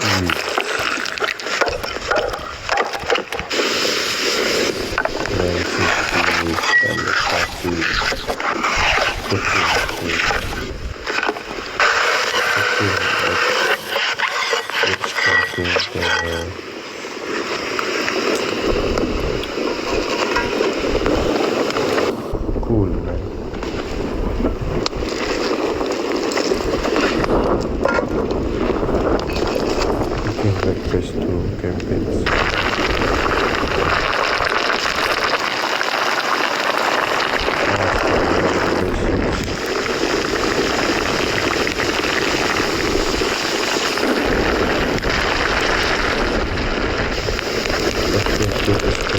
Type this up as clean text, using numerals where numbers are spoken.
Mm. Nice and the coffee cooking it's cooking cool, man. Cooking breakfast to campaigns. Breakfast